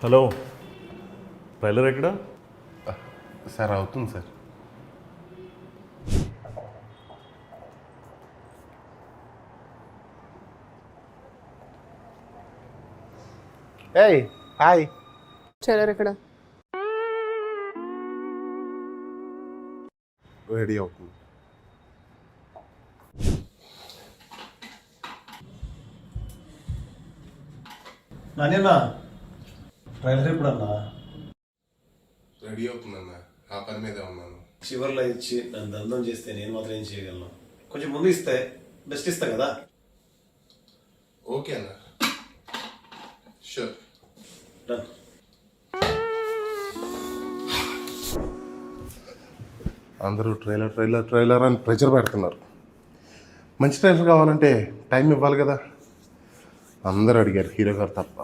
Hello, trailer ఎక్కడ? Sir అవుతుంది sir. ఏయ్ హాయ్. ట్రైలర్ ఎక్కడ? రెడీ అవుతుంది. నానేనా ట్రైలర్ ఎప్పుడన్నా? రెడీ అవుతుందన్న, ఆ పని మీదే ఉన్నాను. చివర్లో ఇచ్చి నన్ను దందం చేస్తే నేను మాత్రం ఏం చేయగలను? కొంచెం ముందు ఇస్తే బెస్ట్ ఇస్తా కదా. ఓకే అన్న, షూర్. డన్. అందరూ ట్రైలర్ ట్రైలర్ ట్రైలర్ అని ప్రెషర్ పెడుతున్నారు. మంచి ట్రైలర్ కావాలంటే టైం ఇవ్వాలి కదా. అందరూ అడిగారు, హీరో గారు తప్ప.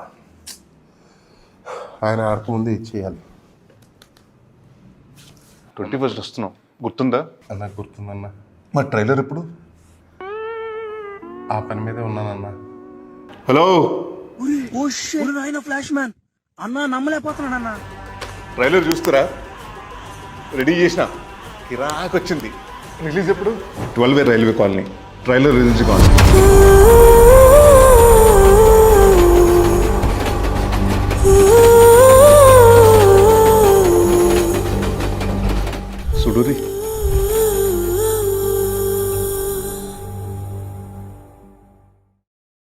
ఆయన ఆడకముందే ఇచ్చేయాలి. 21st వస్తున్నాం, గుర్తుందా? అన్న గుర్తుందన్న. మా ట్రైలర్ ఎప్పుడు? ఆ పని మీదే ఉన్నానన్న. హలో, ఫ్లాష్ మ్యాన్ అన్నా, నమ్మలేకపోతున్నాను అన్నా. ట్రైలర్ చూస్తారా? రెడీ చేసిన, కిరాక్ వచ్చింది. రిలీజ్ ఎప్పుడు? 12 రైల్వే కాలనీ ట్రైలర్ రిలీజ్ కావాలి.